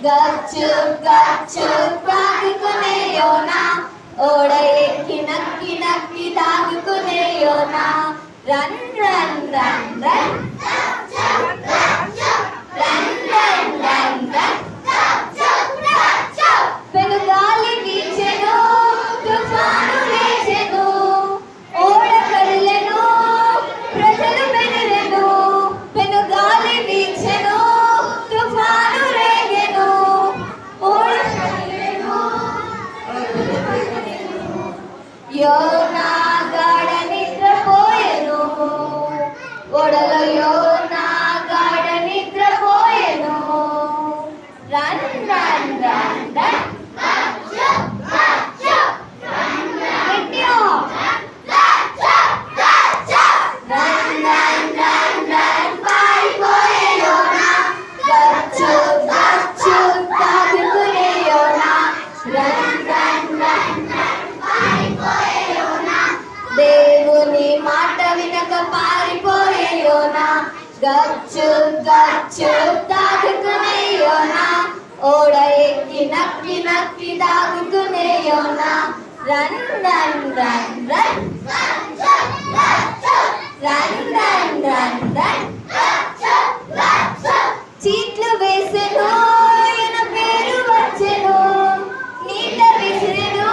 గచ్చుప్ గచ్చుప్ తాగుకునే యోనా, ఓడ ఎక్కి నక్కి నక్కి తాగుకునే Yona. Run run run run run run run run. పెనుగాలి వీచెను, తుఫాను లేచెను, ఓడ కదిలెను, ప్రజలు బెదిరెను. పెనుగాలి వీచెను, తుఫాను రేగెను, ఓడ కదిలెను. యోనా గాఢ నిద్రపోయెను, ఓడలో యోనా గాఢ నిద్రపోయెను. Run run run run. దేవుని మాట వినక పారిపోయే యోనా, గచ్చుప్ గచ్చుప్ తాగుకునే యోనా, ఓడ ఎక్కి నక్కి నక్కి తాగుకునే Yona. Run run run run run run run run. చీట్లు వేసెను, ఈయన పేరు వచ్చెను, నీట విసిరెను,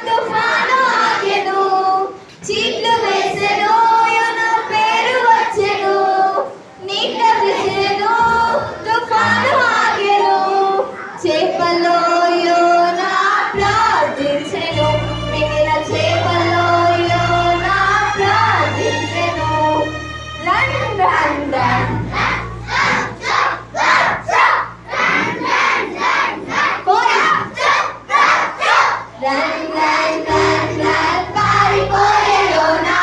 తుఫాను ఆగెను. చీట్లు వేసెను, ఈయన పేరు వచ్చెను, నీట విసిరెను, తుఫాను ఆగెను. చేపలో యోనా ప్రార్థించెను, మిగిలిన చేపలో యోనా ప్రార్థించెను. Run run run. Run run run run పారిపోయే యోనా,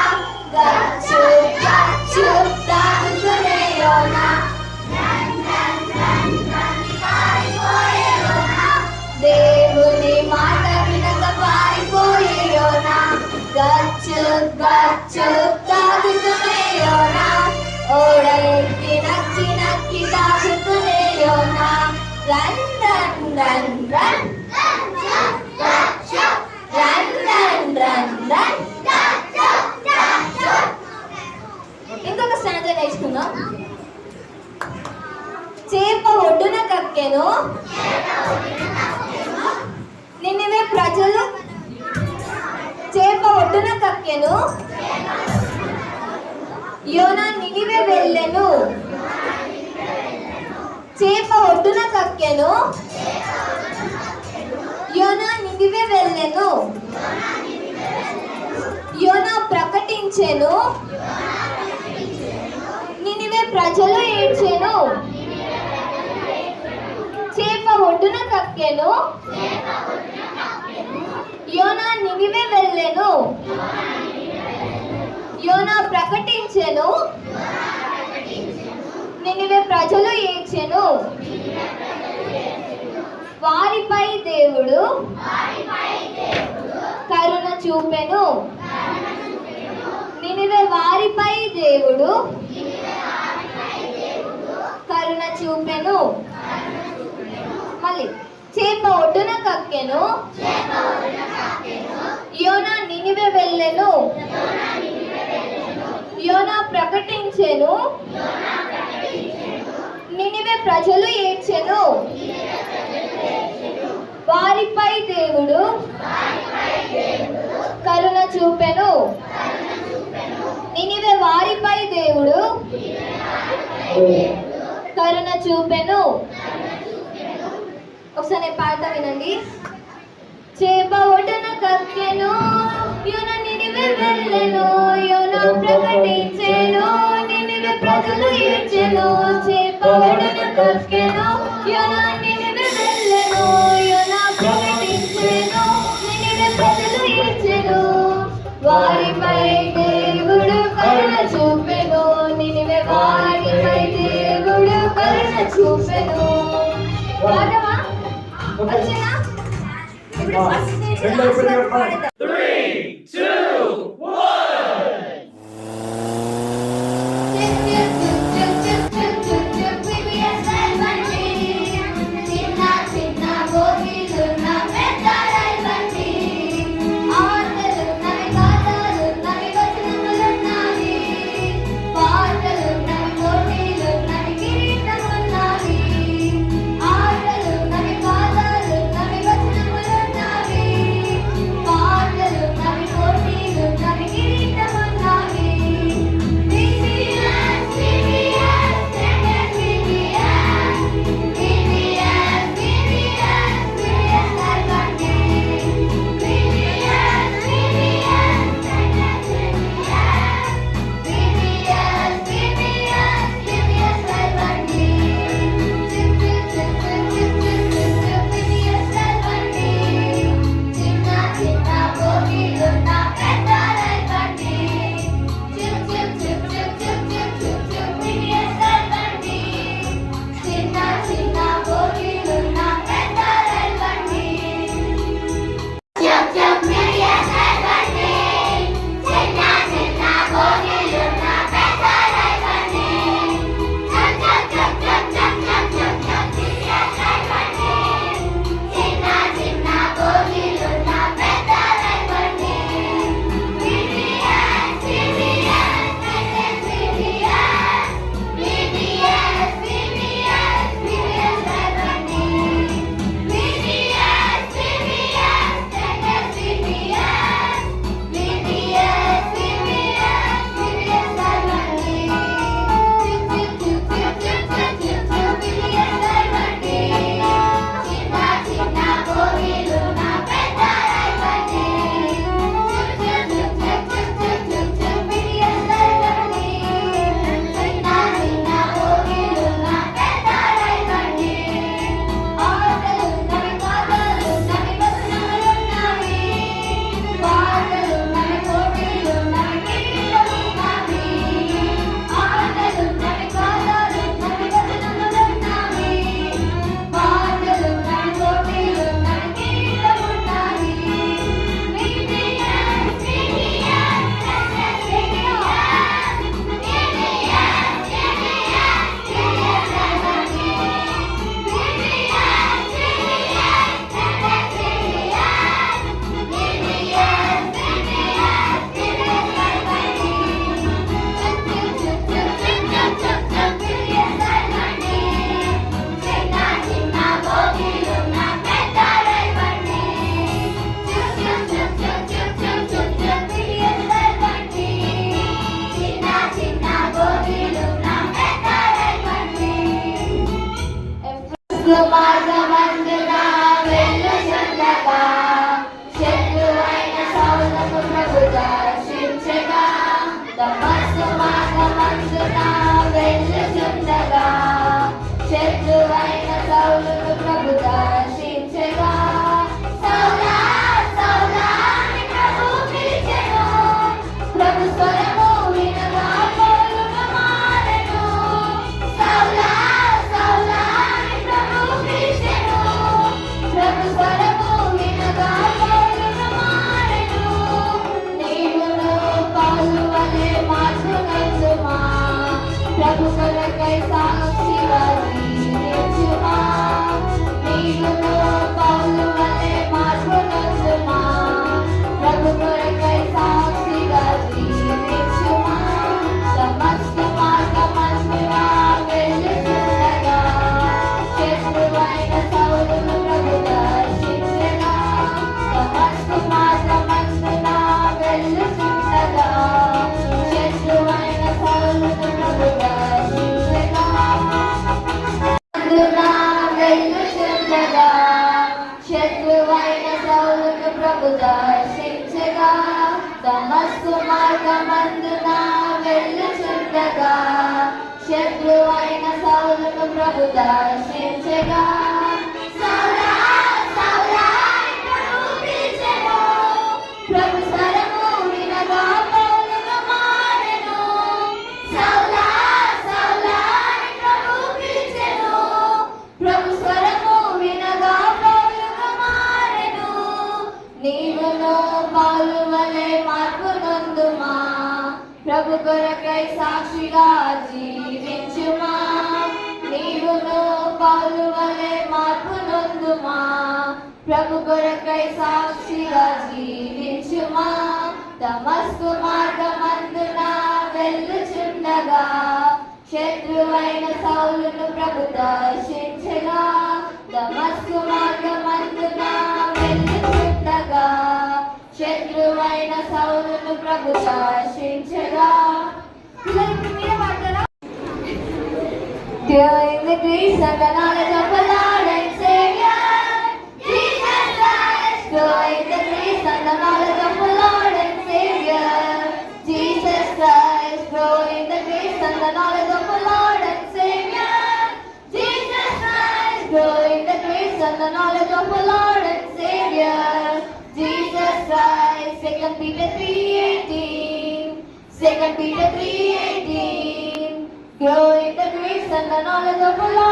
గచ్చుప్ గచ్చుప్ తాగుకునే యోనా. దేవుని మాట వినక పారిపోయే యోనా, గచ్చుప్ గచ్చుప్ తాగుకునే యోనా, ఓడ ఎక్కి నక్కి నక్కి తాగుకునే Yona. Run run run run run run run run. ఇంకొక స్టాంజా నేర్చుకుందాం. చేప ఒడ్డున కక్కెను, నినివే ప్రజలు. చేప ఒడ్డున కక్కెను, యోనా నినివే వెళ్ళెను. చేప ఒడ్డున కక్కెను, యోనా నినివే వెళ్ళెను. యోనా ప్రకటించెను, నినివే ప్రజలు ఏడ్చెను. చేప ఒడ్డున కక్కెను, యోనా నినివే వెళ్ళెను. యోనా ప్రకటించెను, నినివే ప్రజలు ఏడ్చెను. వారిపై దేవుడు కరుణ చూపెను, నినివే వారిపై దేవుడు కరుణ చూపెను. మళ్ళీ చేప ఒడ్డున కక్కెను, యోనా నినివే వెళ్ళెను. యోనా ప్రకటించెను, నినివే ప్రజలు ఏడ్చెను. వారిపై దేవుడు కరుణ చూపెను, నినివే వారిపై దేవుడు కరుణ చూపెను. ఒకసారి పాట వినండి. చేప ఒడ్డున కక్కెను, యోనా నినివే వెళ్ళెను. యోనా ప్రకటించెను, నినివే ప్రజలు ఏడ్చెను. చేప ఒడ్డున కక్కెను, యోనా నినివే వెళ్ళెను. యోనా ప్రకటించెను, నినివే ప్రజలు ఏడ్చెను. వారిపై దేవుడు కరుణ చూపెను, నినివే వారిపై దేవుడు కరుణ చూపెను. పాడవా? వచ్చేనా? ఇప్పుడు ఫస్ట్ 3, 2, 1. చేప దమస్కు మార్గమందున వెళ్ళుచుండగా శత్రువైన సౌలును ప్రభు దర్శించగా. దమస్కు మార్గమందున వెళ్ళుచుండగా శత్రువైన సౌలును ప్రభు దర్శించగా. సౌలా సౌలా అని ప్రభు పిలిచెను. ప్రభు స్వరము వినగా పౌలును మారెను. సౌలా సౌలా అని ప్రభు పిలిచెను. ప్రభు స్వరము వినగా పౌలును మారెను. నీవును పౌలు వలె మార్చుకొందుమా. ప్రభు కొరకై సాక్షిగా జీవించుమా. నీవును పౌలు వలె మార్చుకొందుమా. ప్రభు కొరకై సాక్షిగా జీవించుమా. దమస్కు మార్గమందున వెళ్ళుచుండగా శత్రువైన సౌలును ప్రభు దర్శించెగా. దమస్కు మార్గమందున వెళ్ళుచుండగా శత్రువైన సౌలును ప్రభు దర్శించెగా. అందున వెళ్ళుచుండగా శత్రువైన సౌలును ప్రభు దర్శించగా. దమస్కు మార్గమందున వెళ్ళుచుండగా శత్రువైన సౌలును ప్రభు దర్శించగా. సౌలా సౌలా అని ప్రభు పిలిచెను. ప్రభు స్వరము వినగా పౌలును మారెను. సౌలా సౌలా అని ప్రభు పిలిచెను. ప్రభు స్వరము వినగా పౌలును మారెను. నీవును పౌలు వలె మార్పు నొందుమా. ప్రభు కొరకై సాక్షిగా జీవించుమా. నీవును పౌలు వలె మార్పు నొందుమా. ప్రభు కొరకై సాక్షిగా జీవించుమా. దమస్కు మార్గమందున వెళ్ళుచుండగా శత్రువైన సౌలును ప్రభు దర్శించగా. దమస్కు మార్గమందున వెళ్ళుచుండగా శత్రువైన సౌలును ప్రభు దర్శించగా. During the grace and the knowledge of the Lord and Savior, Jesus Christ. During the grace and the knowledge of the Lord and Savior, Jesus Christ. During the grace and the knowledge of the Lord and Savior, Jesus Christ. During the grace and the knowledge of the Lord and Savior, Jesus Christ. 2 Peter 3:18. 2 Peter 3:18. Grow in the grace and the knowledge of the Lord